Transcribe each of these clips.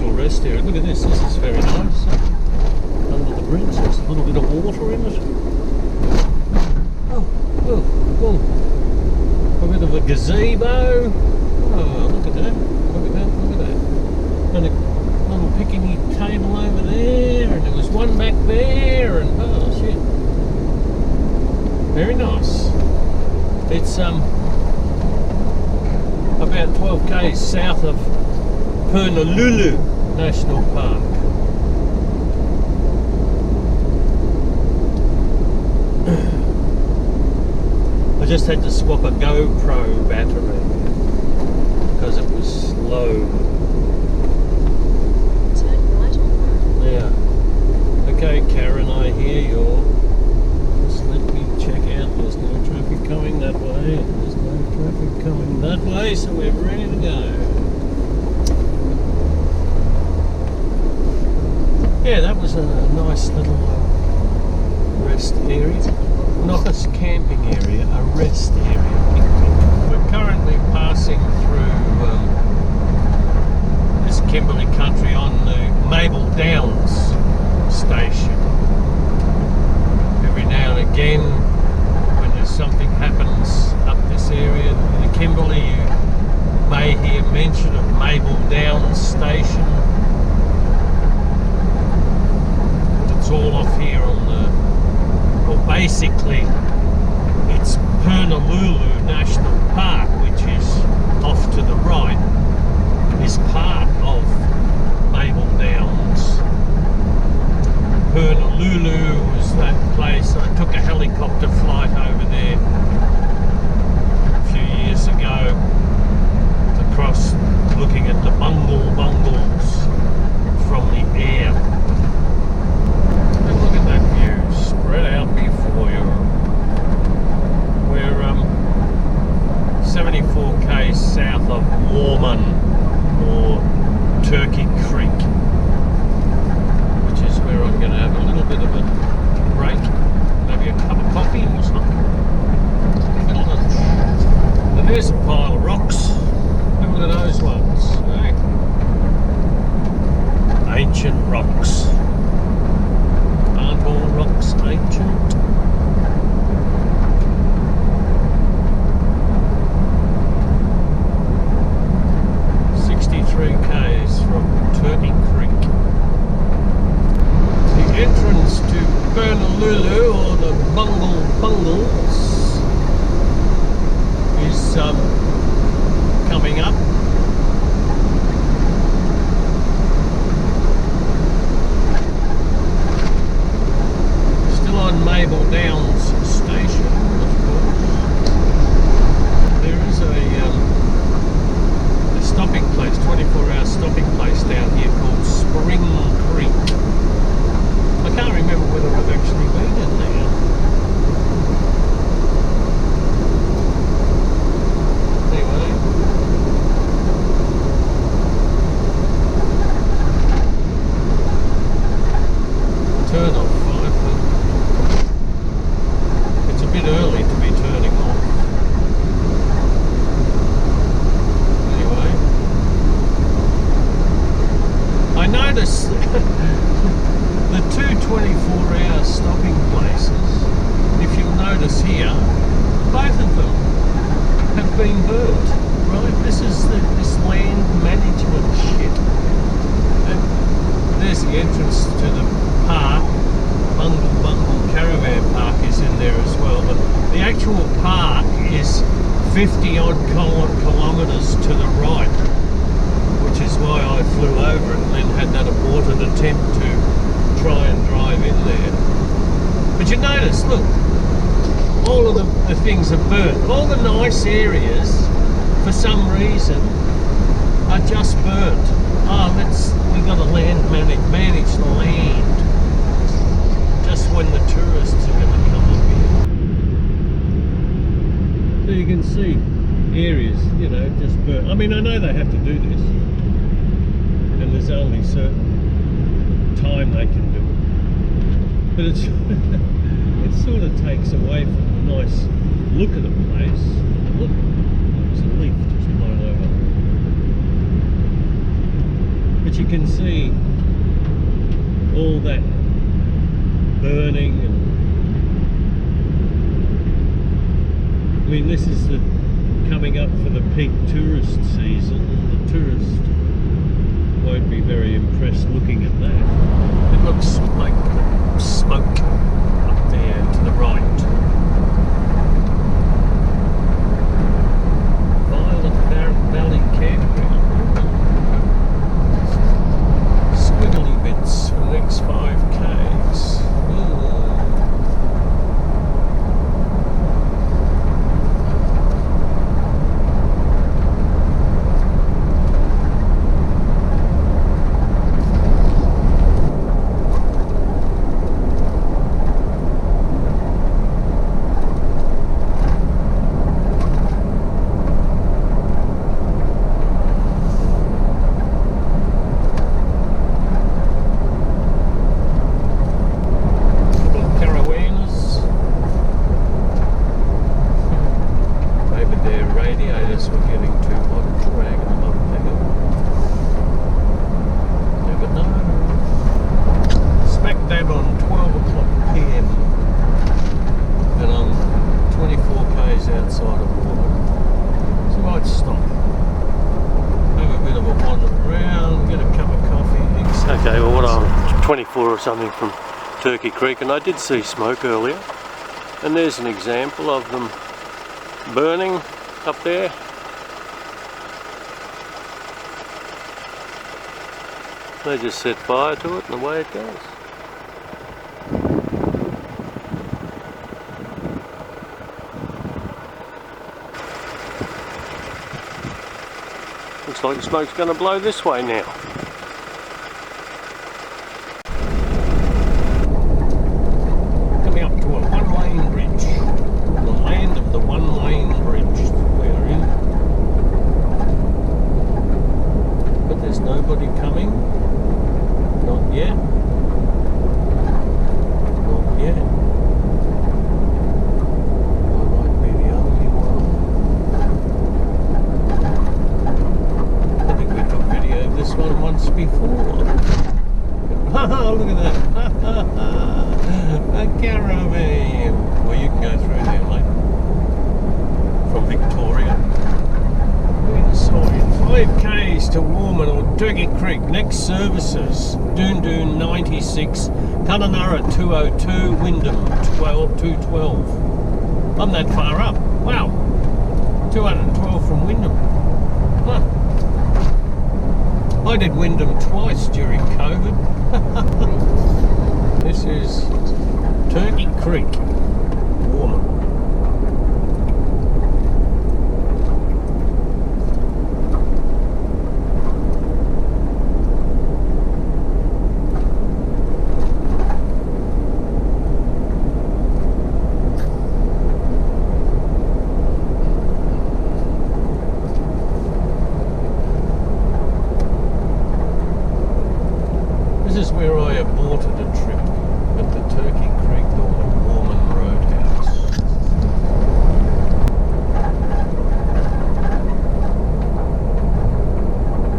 little rest area. Look at this. This is very nice. Under the bridge, there's a little bit of water in it. Oh. A bit of a gazebo. Oh, look at that. Look at that. And a little picnic table over there, and there was one back there, and oh shit. Very nice. It's about 12 k's south of Pernalulu National Park. I just had to swap a GoPro battery because it was low. Turn right on that. Yeah. Okay, Karen, I hear you. Just let me check out. There's no traffic coming that way. There's no traffic coming that way, so we're ready to go. Yeah, that was a nice little rest area. Not a camping area, a rest area. We're currently passing through this Kimberley country on the Mabel Downs station. Every now and again, when there's something happens up this area in Kimberley, you may hear mention of Mabel Downs station. It's all off here on the, well, basically it's Pernalulu National Park, which is off to the right, is part of Mabel Downs. Pernalulu was that place. I took a helicopter flight over there a few years ago, across looking at the bungles from the air. And look at that view spread out before you. We're 74 k's south of Warman, or Turkey Creek, which is where I'm going to have a little bit of a break, maybe a cup of coffee or something. And there's a pile of rocks. Have a look at those ones. Eh? Ancient rocks. Aren't all rocks ancient? K's from Turkey Creek. The entrance to Pernalulu, or the Bungles, is coming up. Still on Mabel Downs station, of course. There is a stopping place, 24-hour stopping place down here called Spring Creek. I can't remember whether I've actually been in there. Anyway. Turn off 5. It's a bit early to be turning off. I noticed the two 24-hour stopping places, if you'll notice here, both of them have been burnt, right? This is this land management shit. And there's the entrance to the park. Bungle Caravan Park is in there as well, but the actual park is 50 odd kilometres to the right, which is why I flew over and then had that aborted attempt to try and drive in there. But you notice, look, all of the things are burnt. All the nice areas, for some reason, are just burnt. Oh, we've got to manage the land. Just when the tourists are going to come up here. So you can see areas, you know, just burnt. I mean, I know they have to do this, and there's only certain time they can do it, but it's it sort of takes away from the nice look of the place. Look, there's a leaf just blown over. But you can see all that burning, and I mean, this is the coming up for the peak tourist season. The tourist won't be very impressed looking at that. It looks like smoke up there to the right. Violet Valley Campground. Squiggly bits for the next 5Ks. Or something from Turkey Creek, and I did see smoke earlier, and there's an example of them burning up there. They just set fire to it and away it goes. Looks like the smoke's going to blow this way now. Look at that. A caravan. Well, you can go through there, mate. From Victoria. Sorry. 5Ks to Warman or Turkey Creek. Next services. Doon 96. Kununurra 202. Wyndham 212. I'm that far up. Wow. 212 from Wyndham. Huh. I did Wyndham twice during COVID. This is Turkey Creek, Warman. This is where I aborted a trip at the Turkey Creek or the Warman Roadhouse.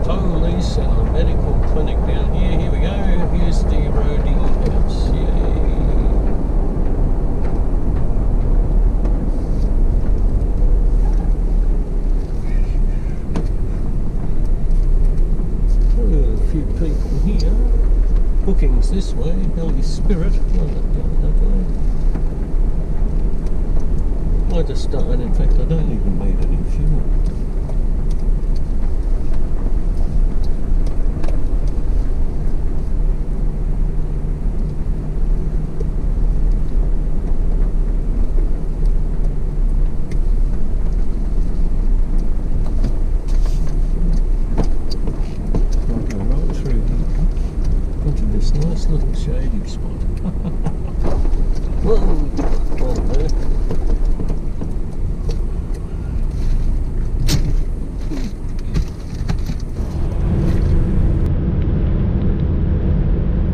Police and the medical clinic down here. Here we go. Here's the roading house. Yay. Oh, a few people here. Bookings this way, Holy Spirit. I just started, in fact I don't even need any fuel. Nice little shady spot. Whoa, right there.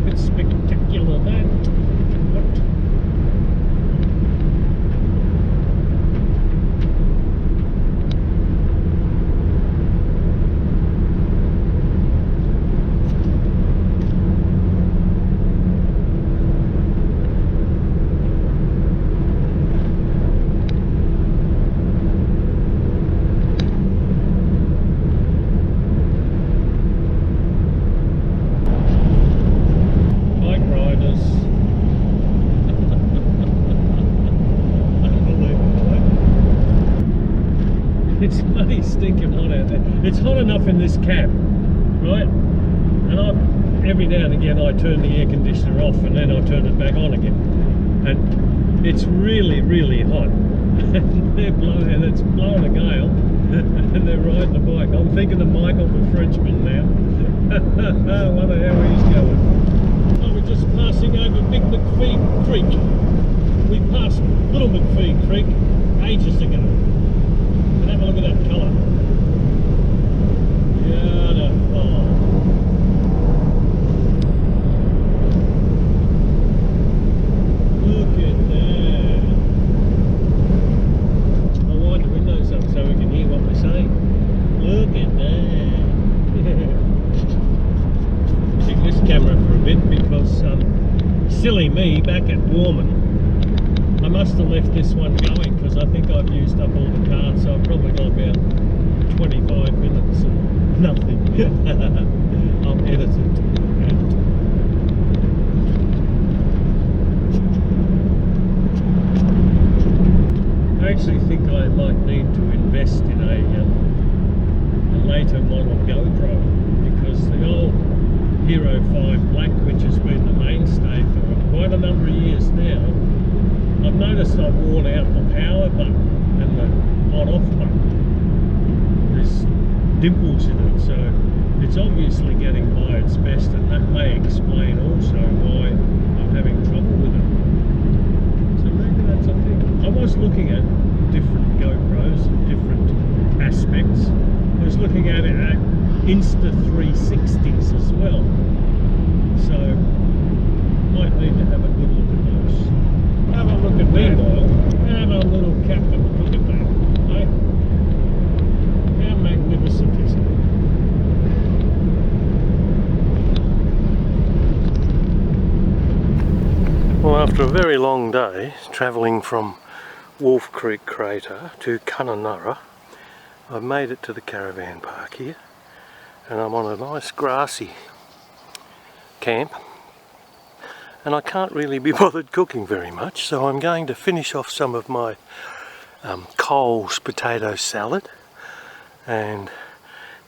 It's spectacular, that. What? stinking hot out there. It's hot enough in this cab, right? And every now and again I turn the air conditioner off and then I turn it back on again. And it's really, really hot. And it's blowing a gale and they're riding a bike. I'm thinking of Michael the Frenchman now. I wonder how he's going. Oh, we're just passing over Big McPhee Creek. We passed Little McPhee Creek ages ago. And have a look at that colour. Beautiful. Look at that. I'll wind the windows up so we can hear what we're saying. Look at that. Take this camera for a bit because silly me back at Warman, I must have left this one going because I think I've used up all the cards, so I've probably got about 25 minutes of nothing. I'll edit it out. I actually think I might need to invest in a later model GoPro, because the old Hero 5 Black, which has been the mainstay for quite a number of years now, I've noticed I've worn out the power button and the on-off button. There's dimples in it, so it's obviously getting by its best, and that may explain also why I'm having trouble with it. So maybe that's a thing. I was looking at different GoPros and different aspects. I was looking at it at Insta360s as well. So might need to have a good look at those. Have a look at meanwhile. Have a little captain. Look at that. Eh? How magnificent is it? Well, after a very long day travelling from Wolf Creek Crater to Kununurra, I've made it to the caravan park here, and I'm on a nice grassy camp. And I can't really be bothered cooking very much, so I'm going to finish off some of my Coles potato salad, and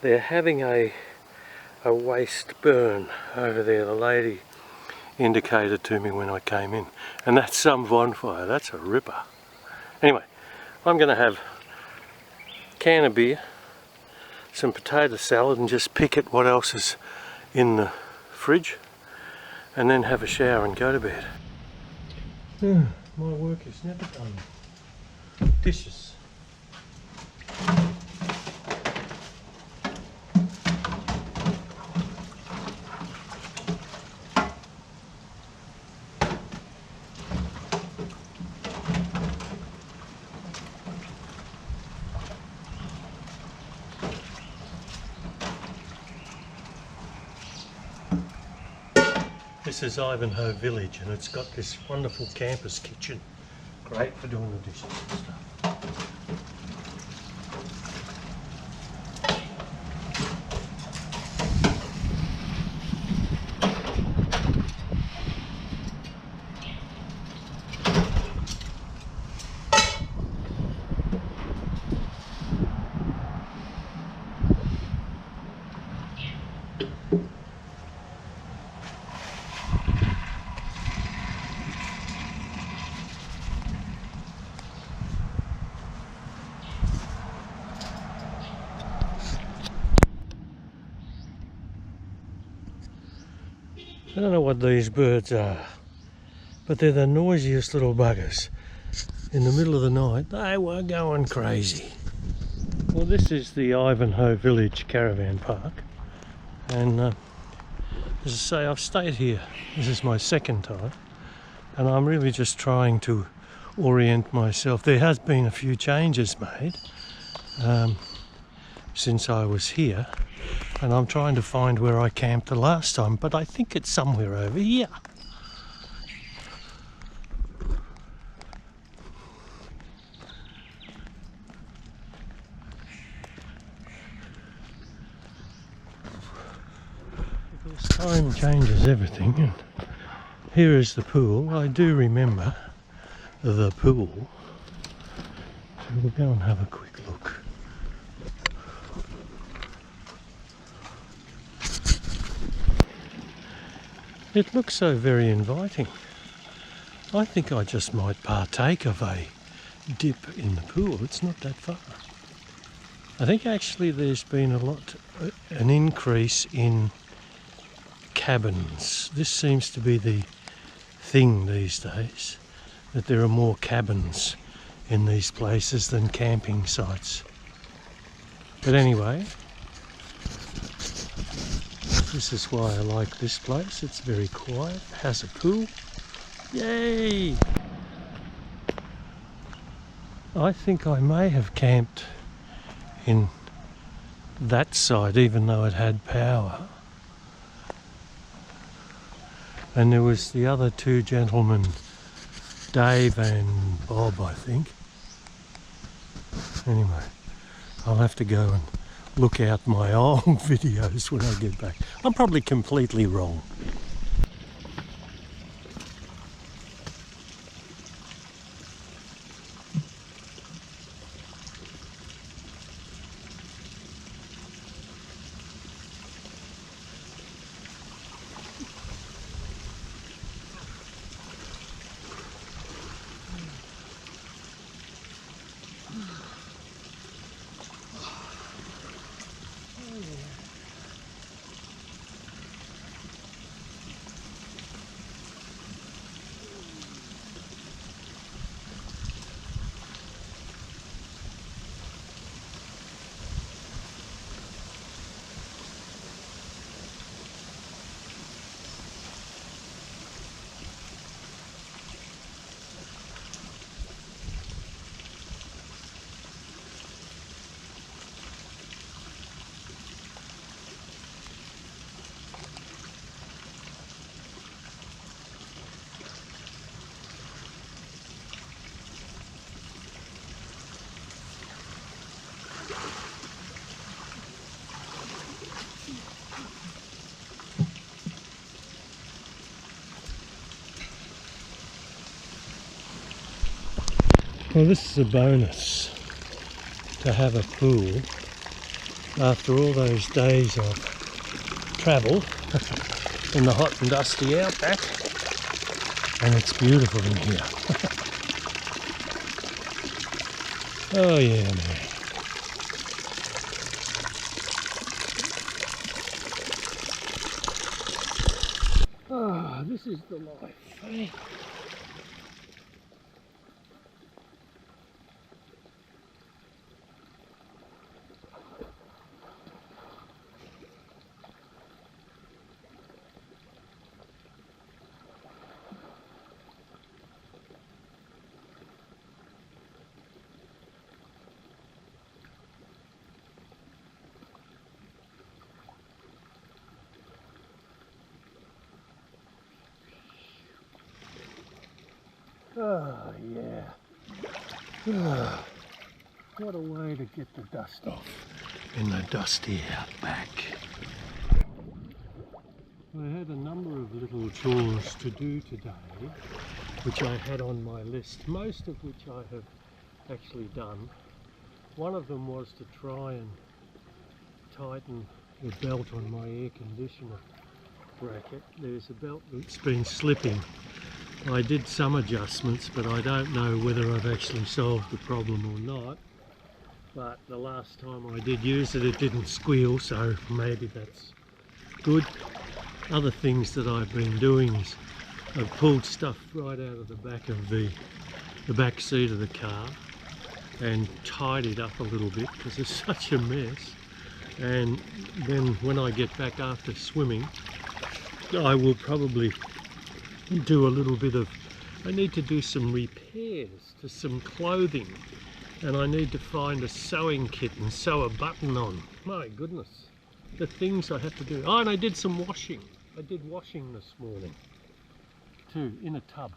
they're having a waste burn over there. The lady indicated to me when I came in, and that's some bonfire. That's a ripper. Anyway, I'm going to have a can of beer, some potato salad, and just pick at what else is in the fridge, and then have a shower and go to bed. My work is never done. Dishes. This is Ivanhoe Village, and it's got this wonderful campus kitchen. Great for doing the dishes and stuff. I don't know what these birds are, but they're the noisiest little buggers. In the middle of the night, they were going crazy. Well, this is the Ivanhoe Village Caravan Park, and as I say, I've stayed here. This is my second time, and I'm really just trying to orient myself. There has been a few changes made since I was here, and I'm trying to find where I camped the last time, but I think it's somewhere over here. Because time changes everything, and here is the pool. I do remember the pool, so we'll go and have a quick look. It looks so very inviting. I think I just might partake of a dip in the pool. It's not that far. I think actually there's been an increase in cabins. This seems to be the thing these days, that there are more cabins in these places than camping sites. But anyway, this is why I like this place. It's very quiet, has a pool. Yay! I think I may have camped in that side even though it had power. And there was the other two gentlemen, Dave and Bob, I think. Anyway, I'll have to go and look out my old videos when I get back. I'm probably completely wrong. Well, this is a bonus to have a pool after all those days of travel in the hot and dusty outback, and it's beautiful in here. Oh yeah, man. Oh, this is the life, eh? Oh yeah. Oh, what a way to get the dust off in the dusty outback. I had a number of little chores to do today, which I had on my list, most of which I have actually done. One of them was to try and tighten the belt on my air conditioner bracket. There's a belt that's been slipping. I did some adjustments, but I don't know whether I've actually solved the problem or not. But the last time I did use it, it didn't squeal, so maybe that's good. Other things that I've been doing is I've pulled stuff right out of the back of the back seat of the car and tidied up a little bit because it's such a mess. And then when I get back after swimming, I will probably do a little bit of, I need to do some repairs to some clothing, and I need to find a sewing kit and sew a button on. My goodness, the things I have to do. Oh, and I did some washing. I did washing this morning too, in a tub.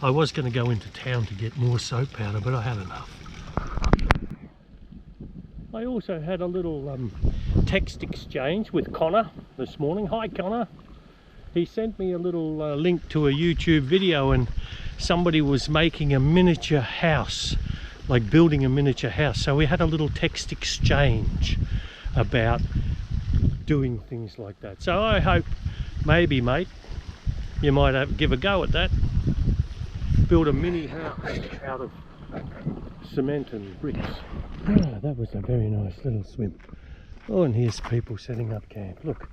I was going to go into town to get more soap powder, but I had enough. I also had a little text exchange with Connor this morning. Hi Connor. He sent me a little link to a YouTube video, and somebody was making a miniature house, like building a miniature house. So we had a little text exchange about doing things like that. So I hope, maybe mate, you might give a go at that. Build a mini house out of cement and bricks. Ah, that was a very nice little swim. Oh, and here's people setting up camp. Look,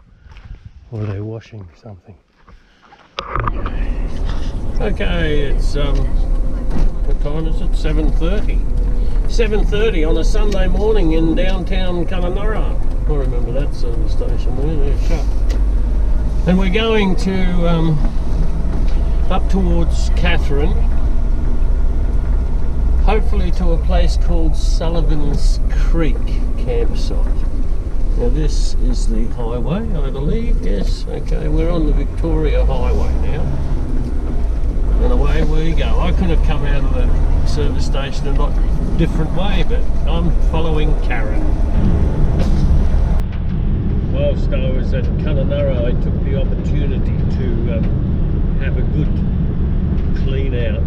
or they're washing something. Okay, it's what time is it? 7:30. 7:30 on a Sunday morning in downtown Kununurra. I remember that service station there. They're shut. And we're going to up towards Catherine, hopefully to a place called Sullivan's Creek campsite. Now this is the highway, I believe. Yes, okay, we're on the Victoria Highway now. And away we go. I could have come out of the service station a lot different way, but I'm following Karen. Whilst I was at Kununurra, I took the opportunity to have a good clean out of,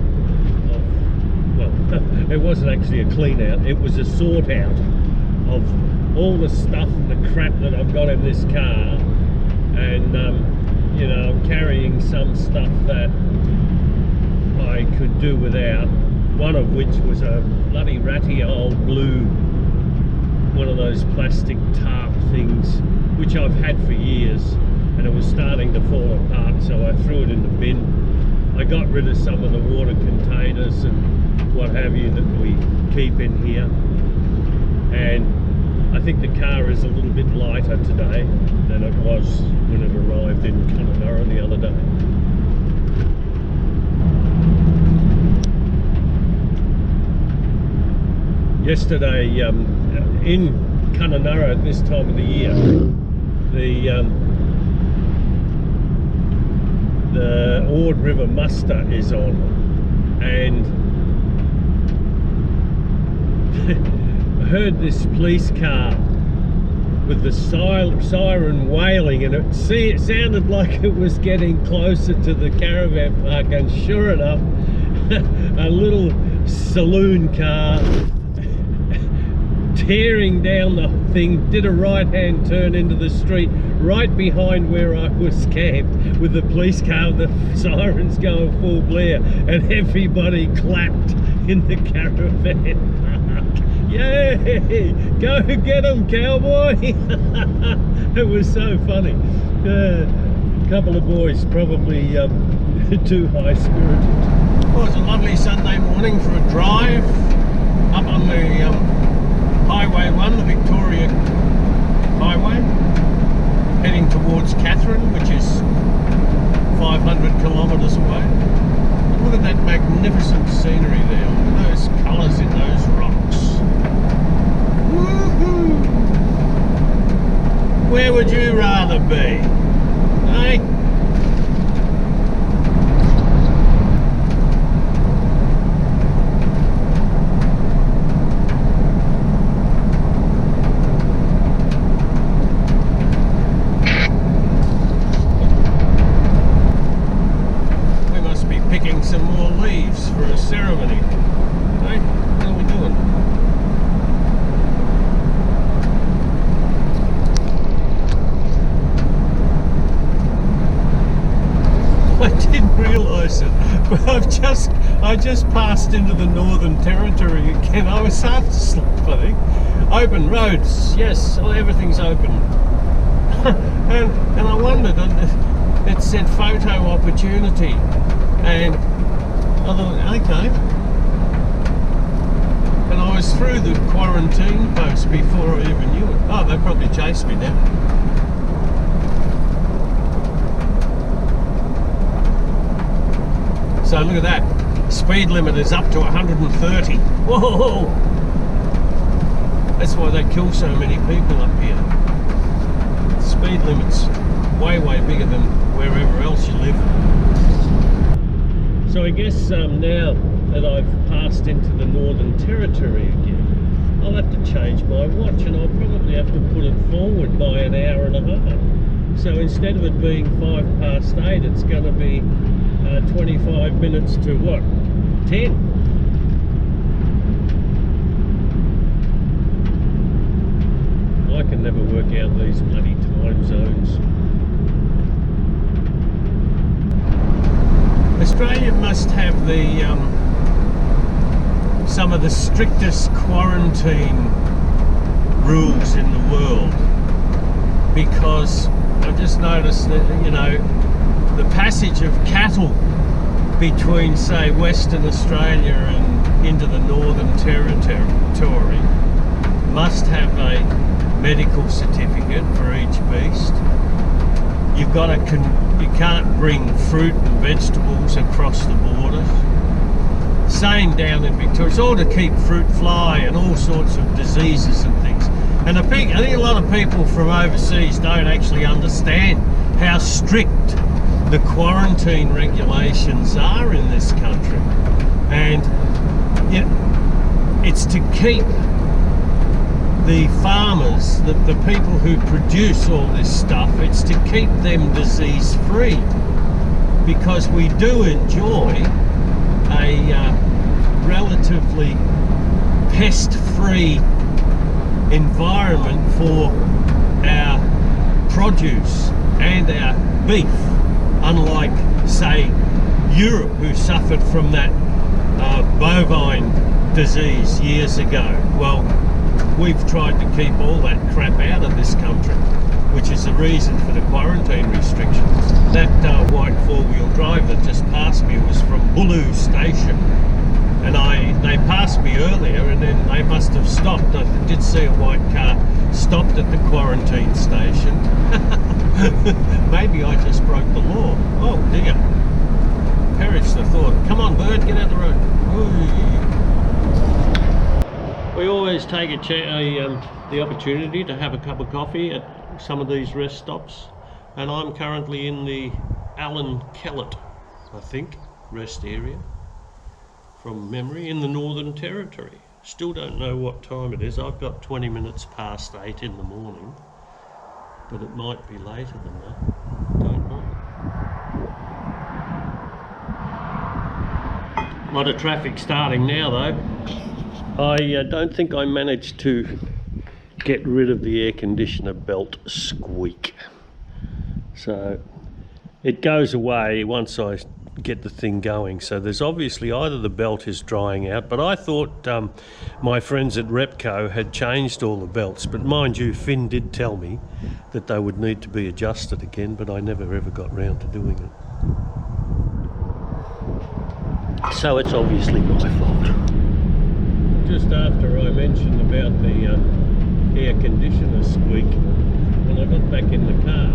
well, it wasn't actually a clean out, it was a sort out of all the stuff and the crap that I've got in this car. And you know, I'm carrying some stuff that I could do without, one of which was a bloody ratty old blue, one of those plastic tarp things which I've had for years, and it was starting to fall apart, so I threw it in the bin. I got rid of some of the water containers and what have you that we keep in here, and I think the car is a little bit lighter today than it was when it arrived in Kununurra the other day. Yesterday in Kununurra at this time of the year, the Ord River muster is on, and I heard this police car with the siren wailing, and it sounded like it was getting closer to the caravan park, and sure enough, a little saloon car tearing down the thing, did a right-hand turn into the street right behind where I was camped, with the police car, the sirens going full blare, and everybody clapped in the caravan park. Yay! Go get them, cowboy! It was so funny. A couple of boys, probably too high-spirited. Well, it's a lovely Sunday morning for a drive up on the Highway 1, the Victoria Highway, heading towards Catherine, which is 500 kilometres away. Look at that magnificent scenery there. Look at those colours in those rocks. Woohoo! Where would you rather be? Hey? Some more leaves for a ceremony. Hey, what are we doing? I didn't realise it, but I just passed into the Northern Territory again. I was half asleep, I think. Open roads, yes, everything's open. and I wondered, it said photo opportunity, and I thought, okay. And I was through the quarantine post before I even knew it. Oh, they probably chased me now. So look at that. Speed limit is up to 130. Whoa! That's why they kill so many people up here. Speed limit's way bigger than wherever else you live. So I guess now that I've passed into the Northern Territory again, I'll have to change my watch, and I'll probably have to put it forward by an hour and a half. So instead of it being 8:05, it's going to be 25 minutes to what? 10. I can never work out these bloody time zones. Australia must have the some of the strictest quarantine rules in the world, because I've just noticed that, you know, the passage of cattle between, say, Western Australia and into the Northern Territory must have a medical certificate for each beast. You've got to you can't bring fruit and vegetables across the border. Same down in Victoria. It's all to keep fruit fly and all sorts of diseases and things. And I think a lot of people from overseas don't actually understand how strict the quarantine regulations are in this country. And it's to keep the farmers, the people who produce all this stuff, it's to keep them disease free, because we do enjoy a relatively pest-free environment for our produce and our beef, unlike, say, Europe, who suffered from that bovine disease years ago. Well, we've tried to keep all that crap out of this country, which is the reason for the quarantine restrictions. That white four-wheel drive that just passed me was from Bulu Station, and they passed me earlier, and then they must have stopped. I did see a white car stopped at the quarantine station. Maybe I just broke the law. Oh dear. Perish the thought. Come on, bird, get out the road. Ooh. We always take the opportunity to have a cup of coffee at some of these rest stops, and I'm currently in the Alan Kellett, I think, rest area, from memory, in the Northern Territory. Still don't know what time it is. I've got 20 minutes past 8 in the morning, but it might be later than that. Don't know. A lot of traffic starting now though. I don't think I managed to get rid of the air conditioner belt squeak. So it goes away once I get the thing going. So there's obviously either the belt is drying out, but I thought my friends at Repco had changed all the belts. But mind you, Finn did tell me that they would need to be adjusted again, but I never ever got round to doing it. So it's obviously my fault. Just after I mentioned about the air conditioner squeak, when I got back in the car,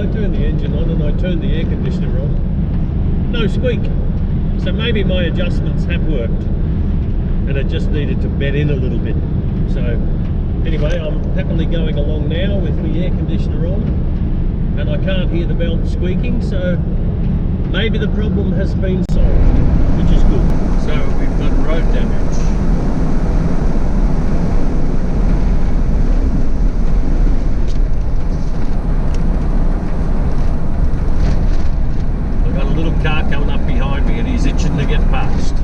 I turned the engine on and I turned the air conditioner on. No squeak. So maybe my adjustments have worked, and it just needed to bed in a little bit. So anyway, I'm happily going along now with the air conditioner on, and I can't hear the belt squeaking, so maybe the problem has been solved, which is good. So we've got road damage. I've got a little car coming up behind me and he's itching to get past.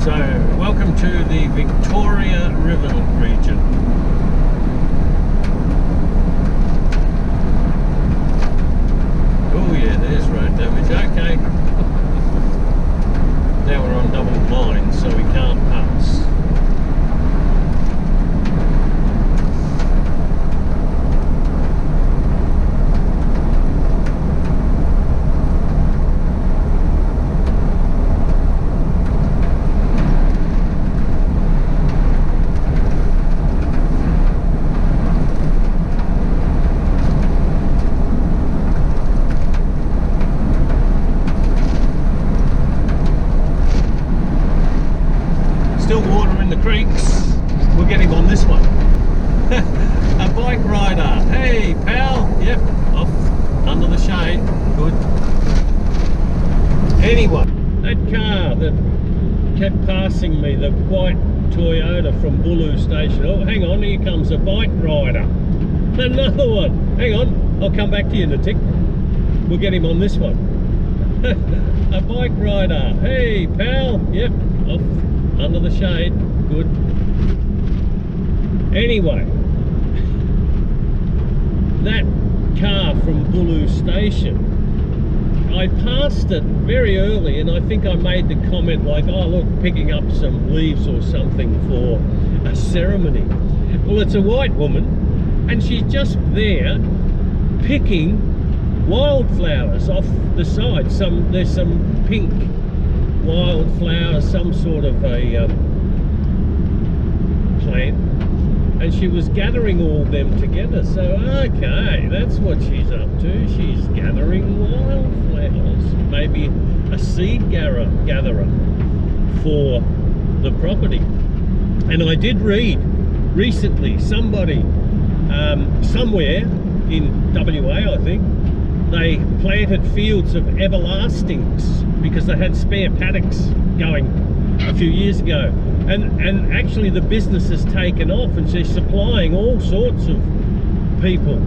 So welcome to the Victoria River region. Oh yeah, there's road damage. Okay. Now we're on double line, so we can't pass. Still water in the creeks. We'll get him on this one. A bike rider. Hey pal. Yep, off under the shade. Good. Anyway, that car that kept passing me, the white Toyota from Bulu Station. Oh, hang on, here comes a bike rider. Another one. Hang on, I'll come back to you in a tick. We'll get him on this one. A bike rider. Hey pal. Yep, off under the shade. Good. Anyway, that car from Bulu Station, I passed it very early, and I think I made the comment like, oh look, picking up some leaves or something for a ceremony. Well, it's a white woman, and she's just there picking wildflowers off the side. There's some pink wildflowers, some sort of a plant, and she was gathering all them together. So okay, that's what she's up to. She's gathering wildflowers, maybe a seed gatherer for the property. And I did read recently, somebody somewhere in WA, I think, they planted fields of everlastings because they had spare paddocks going a few years ago, and actually the business has taken off, and she's supplying all sorts of people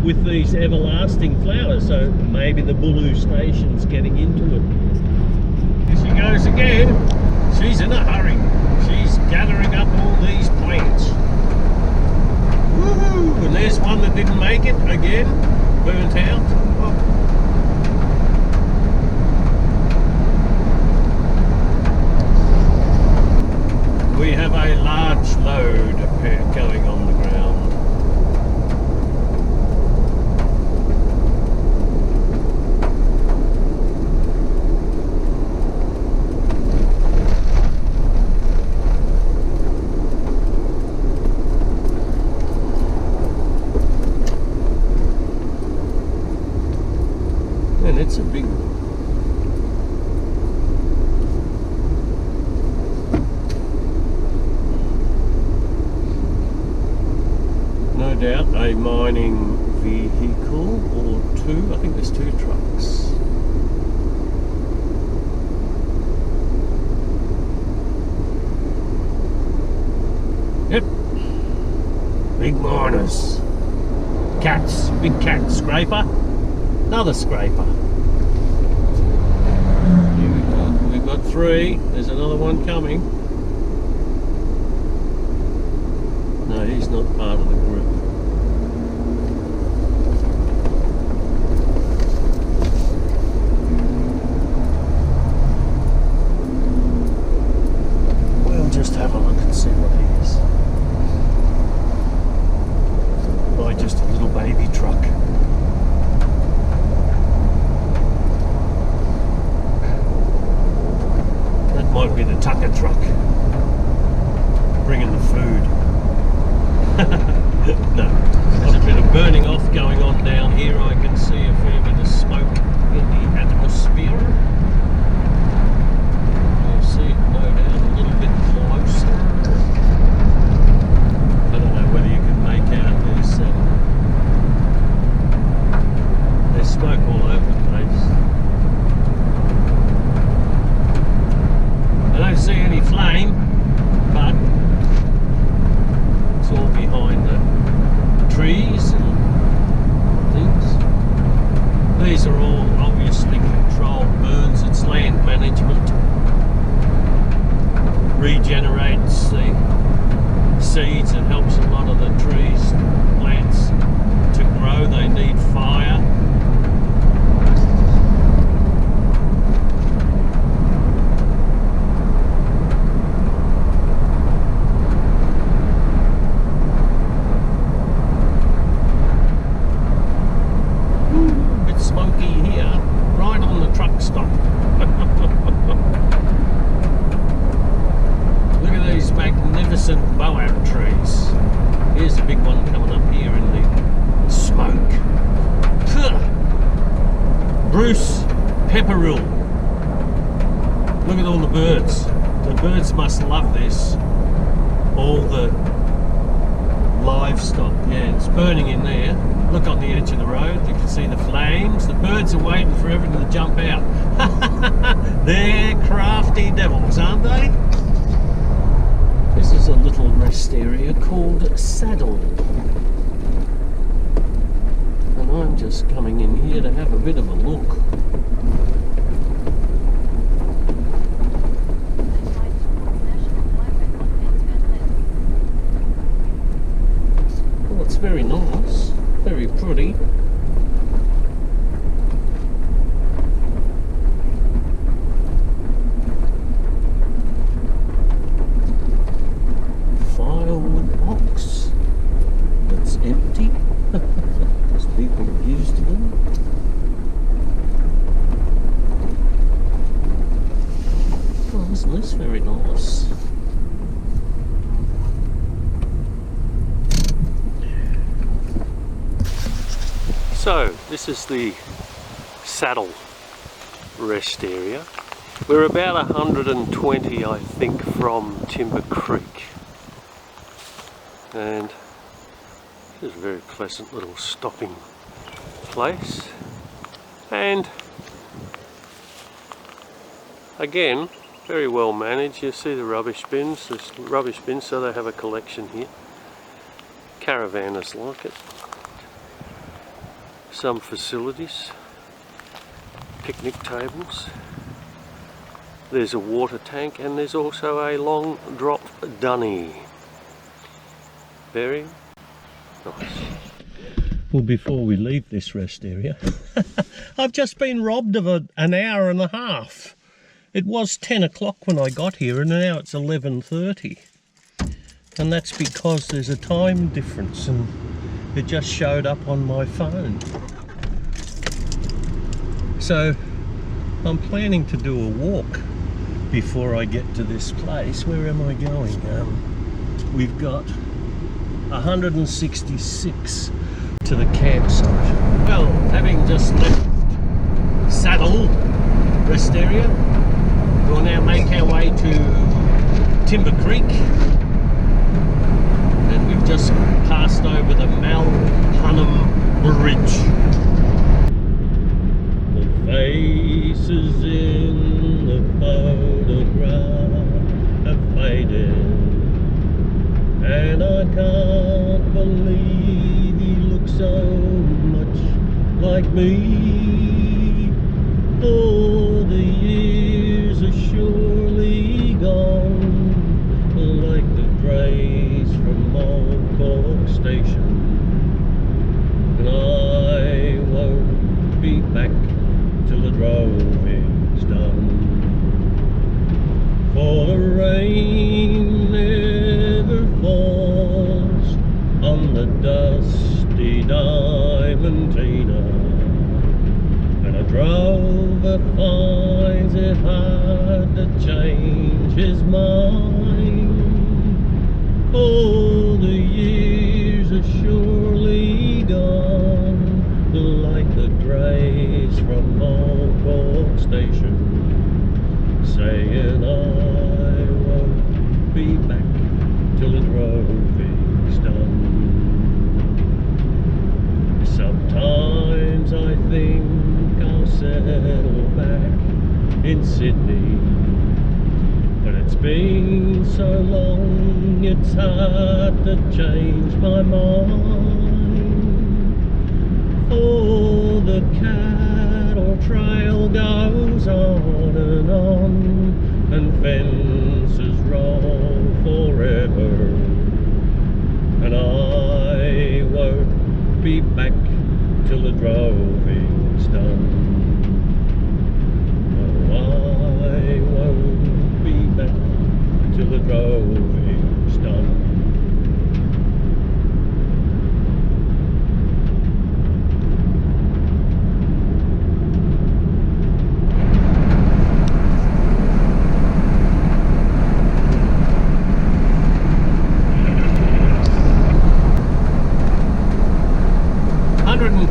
with these everlasting flowers. So maybe the Bulu Station's getting into it. Here she goes again. She's in a hurry. She's gathering up all these plants. Woohoo! And there's one that didn't make it again, burnt out. We have a large load going on the ground. And it's a big one. No doubt a mining vehicle or two. I think there's 2 trucks. Yep. Big miners. Cats. Big cat. Scraper. Another scraper. Here we go. We've got 3. There's another one coming. No, he's not part of the group. We'll just have a look and see what he is. Oh, just a little baby truck. That might be the Tucker truck. Bringing the food. No, there's a bit of burning off going on down here. I can see a fair bit of smoke in the atmosphere. You'll see it no doubt a little bit closer. I don't know whether you can make out there's smoke all over the place. I don't see any flame, but it's all behind the trees and things. These are all obviously controlled burns. It's land management. Regenerates the seeds and helps a lot of the trees, plants to grow. They need fire. Boab trees. Here's a big one coming up here in the smoke. Bruce Pepperell. Look at all the birds. The birds must love this. All the livestock. Yeah, it's burning in there. Look on the edge of the road. You can see the flames. The birds are waiting for everything to jump out. They're crafty devils, aren't they? This is a little rest area called Saddle. And I'm just coming in here to have a bit of a look. Well, it's very nice, very pretty. So this is the saddle rest area. We're about 120, I think, from Timber Creek, and this is a very pleasant little stopping place. And again, very well managed. You see the rubbish bins. There's rubbish bins, so they have a collection here. Caravanners like it. Some facilities, picnic tables. There's a water tank, and there's also a long drop dunny. Very nice. Well, before we leave this rest area, I've just been robbed of an hour and a half. It was 10 o'clock when I got here, and now it's 11:30. And that's because there's a time difference, and it just showed up on my phone. So I'm planning to do a walk before I get to this place. Where am I going? We've got 166 to the campsite. Well, having just left Saddle rest area, we'll now make our way to Timber Creek, and we've just passed over the Malhunham Bridge. The faces in the photograph have faded, and I can't believe he looks so much like me. For the years are surely gone, like the drays from old Cork Station, and I won't be back till the droving's done. For the rain never falls on the dusty Diamantina, and a drover finds it hard to change his mind. For the years are surely gone, like the drays from old Cork Station, saying I won't be back till the droving's done. Sometimes I think I'll settle back in Sydney, but it's been so long it's hard to change my mind. For the cattle trail goes on, and fences roll forever, and I won't be back till the droving's done. Oh, I won't be back till the droving's done.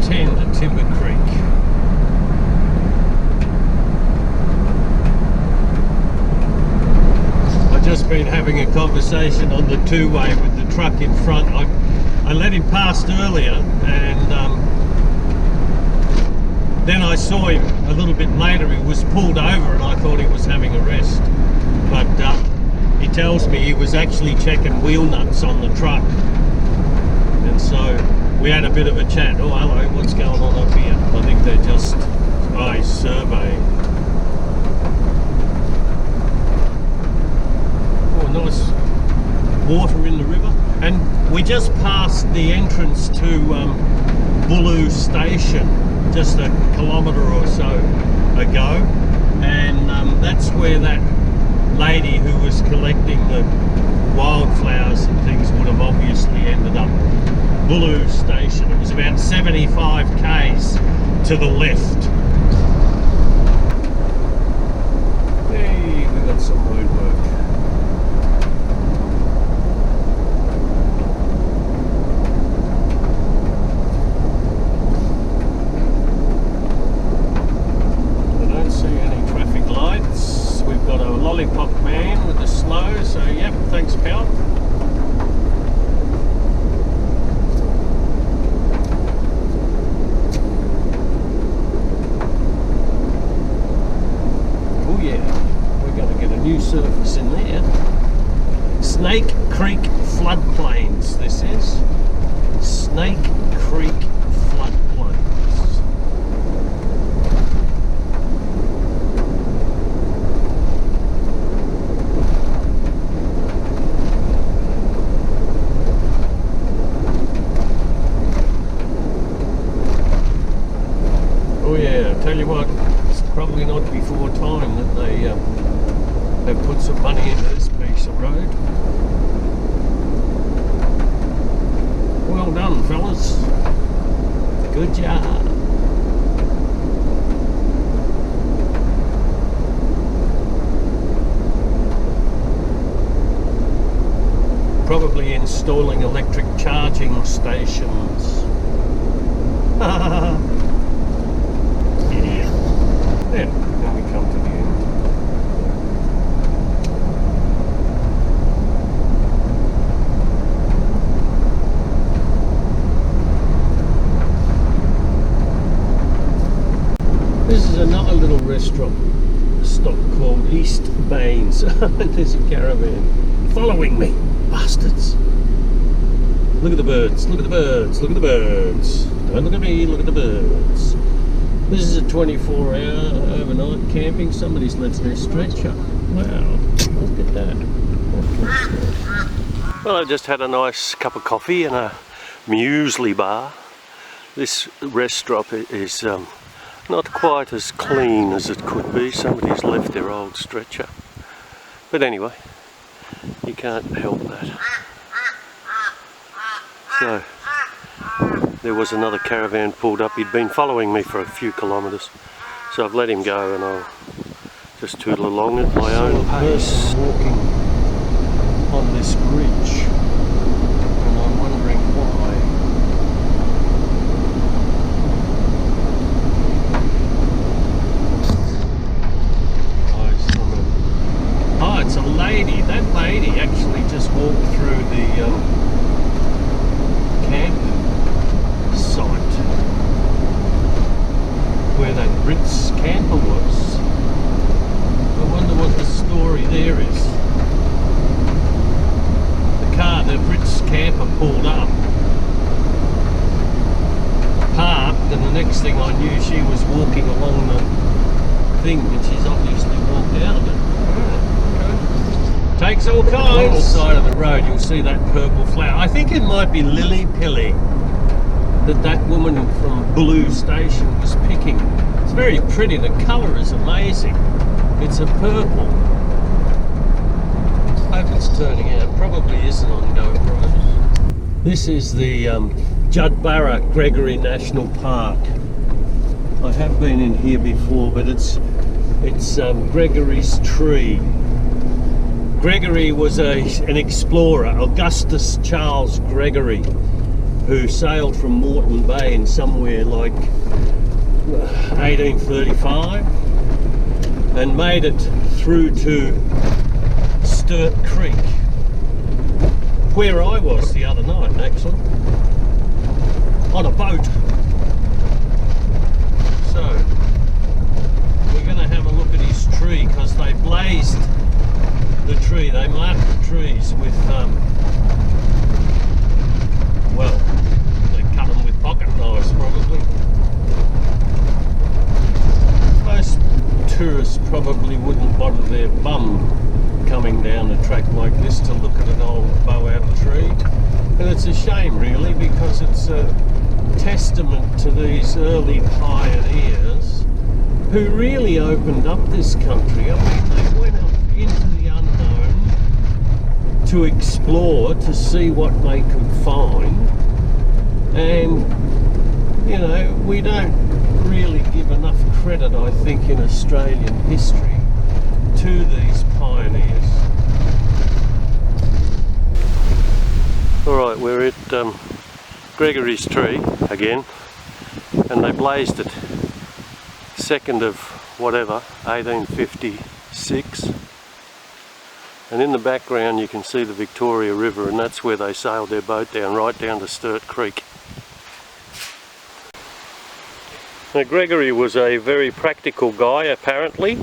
To Timber Creek. I've just been having a conversation on the two-way with the truck in front. I let him past earlier, and then I saw him a little bit later. He was pulled over, and I thought he was having a rest, but he tells me he was actually checking wheel nuts on the truck, and so we had a bit of a chat. Oh, hello, what's going on up here? I think they're just surveying. Oh, nice water in the river. And we just passed the entrance to Bulloo Station just a kilometre or so ago, and that's where that lady who was collecting the wildflowers and things would have obviously ended up. Bulloo Station. It was about 75 k's to the left. Hey, we got some road work. Creek floodplains, this is. Snake Creek floodplains. Oh yeah, I tell you what, it's probably not before time that they've put some money into this piece of road. Well done, fellas. Good job. Probably installing electric charging stations. Yeah, now we come to the end. This is another little restaurant stop called East Baines. There's a caravan following me, bastards. Look at the birds, look at the birds, look at the birds. Don't look at me, look at the birds. This is a 24-hour overnight camping. Somebody's left their stretcher. Wow, look at that. Well, I've just had a nice cup of coffee in a muesli bar. This restaurant is not quite as clean as it could be. Somebody's left their old stretcher. But anyway, you can't help that. So, there was another caravan pulled up. He'd been following me for a few kilometres, so I've let him go and I'll just tootle along at my own pace. Walking on this bridge, and I'm wondering why. Oh, it's a lady. That lady actually just walked through the camp site where that Ritz camper was. I wonder what the story there is. The car, the Ritz camper pulled up, parked, and the next thing I knew she was walking along the thing, and she's obviously walked out of it. Takes all kinds. On the side of the road you'll see that purple flower. I think it might be Lily Pilly that woman from Blue Station was picking. It's very pretty, the colour is amazing. It's a purple. I hope it's turning out. Probably isn't on GoPros. This is the Judbarra Gregory National Park. I have been in here before, but it's Gregory's tree. Gregory was an explorer, Augustus Charles Gregory, who sailed from Moreton Bay in somewhere like 1835 and made it through to Sturt Creek, where I was the other night actually, on a boat. So we're going to have a look at his tree because they blazed the tree, they marked the trees with, well, they cut them with pocket knives probably. Most tourists probably wouldn't bother their bum coming down a track like this to look at an old bow-out tree. And it's a shame really, because it's a testament to these early pioneers who really opened up this country. I mean, they went up into the unknown to explore, to see what they could find, and you know, we don't really give enough credit, I think, in Australian history to these pioneers. Alright, we're at Gregory's tree again, and they blazed it 2nd of whatever, 1856. And in the background you can see the Victoria River, and that's where they sailed their boat down, right down to Sturt Creek. Now Gregory was a very practical guy apparently.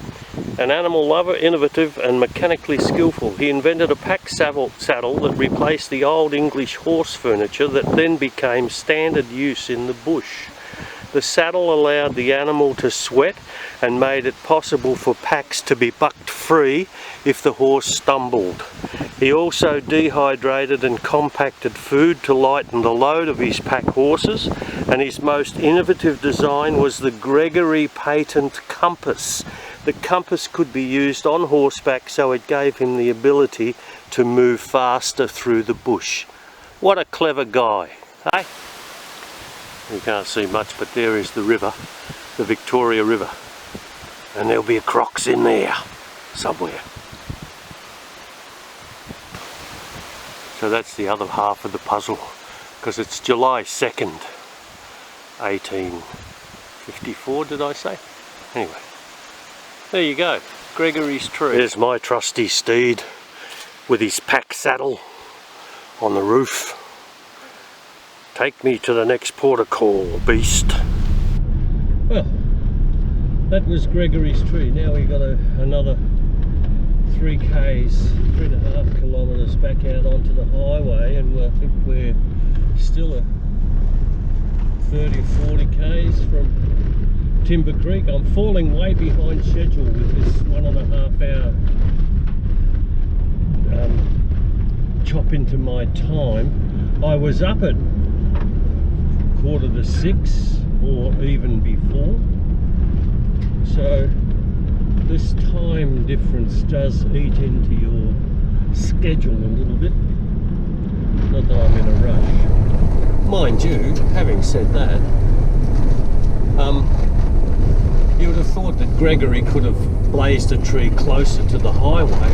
An animal lover, innovative and mechanically skillful, he invented a pack saddle that replaced the old English horse furniture that then became standard use in the bush. The saddle allowed the animal to sweat and made it possible for packs to be bucked free if the horse stumbled. He also dehydrated and compacted food to lighten the load of his pack horses, and his most innovative design was the Gregory patent compass. The compass could be used on horseback, so it gave him the ability to move faster through the bush. What a clever guy, eh? You can't see much, but there is the river, the Victoria River. And there'll be a crocs in there somewhere. So that's the other half of the puzzle, because it's July 2nd, 1854, did I say? Anyway, there you go, Gregory's tree. There's my trusty steed with his pack saddle on the roof. Take me to the next port of call, beast. Well, that was Gregory's tree. Now we've got another 3.5 kilometres back out onto the highway, and I think we're still a 30 or 40 k's from Timber Creek. I'm falling way behind schedule with this 1.5 hour chop into my time. I was up at 5:45 or even before, so this time difference does eat into your schedule a little bit. Not that I'm in a rush. Mind you, having said that, you would have thought that Gregory could have blazed a tree closer to the highway.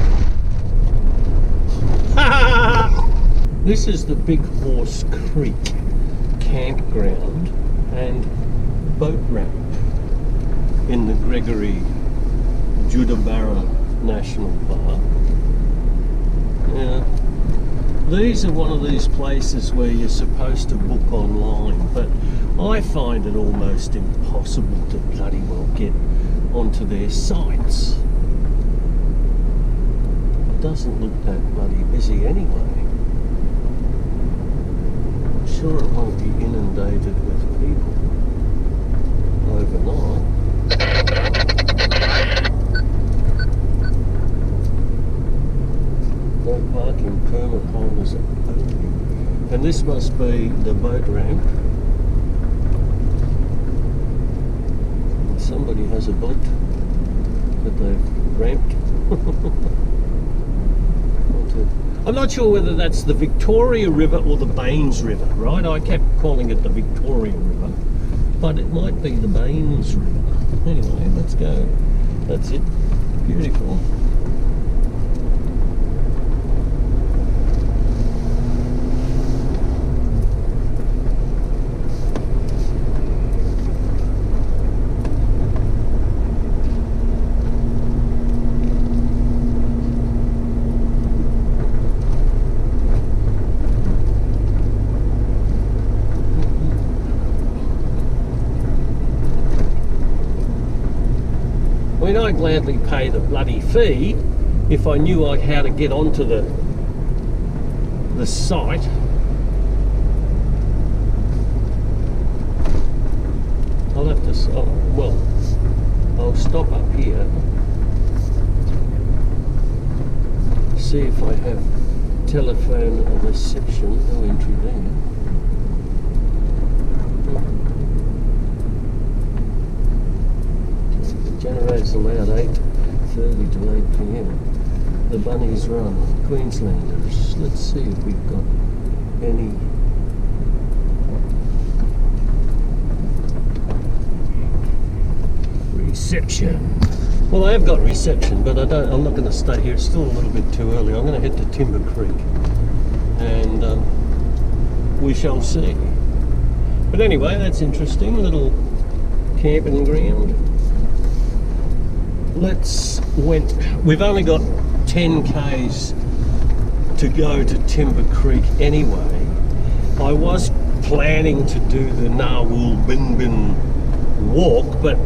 This is the Big Horse Creek campground and boat ramp in the Gregory Judabarra National Park. Now, these are one of these places where you're supposed to book online, but I find it almost impossible to bloody well get onto their sites. It doesn't look that bloody busy anyway. I'm sure it won't be inundated with people overnight. No parking permit holders only. And this must be the boat ramp. Somebody has a boat that they've ramped. I'm not sure whether that's the Victoria River or the Baines River, right? I kept calling it the Victoria River, but it might be the Baines River. Anyway, let's go. That's it. Beautiful. I mean, I'd gladly pay the bloody fee if I knew how to get onto the site. I'll have to, well, I'll stop up here, see if I have telephone reception. No entry there. Generators allowed 8:30 to 8 p.m. The bunnies run. Queenslanders. Let's see if we've got any reception. Well, I have got reception, but I'm not going to stay here. It's still a little bit too early. I'm going to head to Timber Creek, and we shall see. But anyway, that's interesting. Little camping ground. We've only got 10 k's to go to Timber Creek anyway. I was planning to do the Narwul Bin Bin walk, but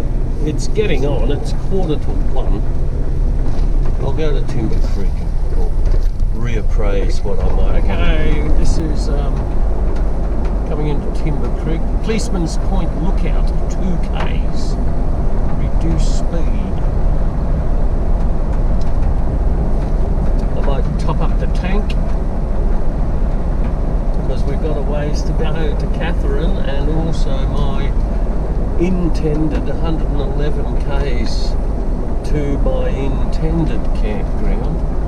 it's getting on. It's 1:45. I'll go to Timber Creek and I'll reappraise what I might. Okay, this is coming into Timber Creek. Policeman's Point Lookout, 2Ks. Reduce speed. I might top up the tank because we've got a ways to go to Catherine, and also my intended 111 Ks to my intended campground.